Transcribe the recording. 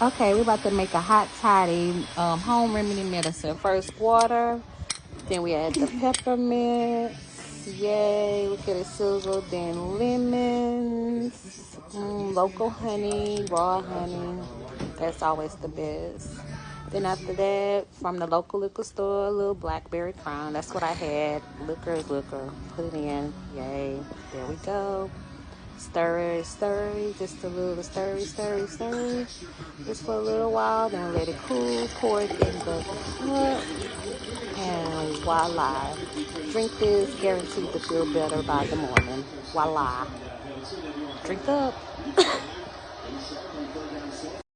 Okay, we're about to make a hot toddy home remedy medicine. First water, then we add the peppermint. Yay, look at it sizzle. Then lemons, local honey, raw honey. That's always the best. Then after that, from the local liquor store, a little blackberry crown. That's what I had. Liquor is liquor. Put it in. Yay. There we go. Stir, stir, just a little stir, stir, stir, just for a little while. Then let it cool. Pour it in the cup, and voila! Drink this, guaranteed to feel better by the morning. Voila! Drink up.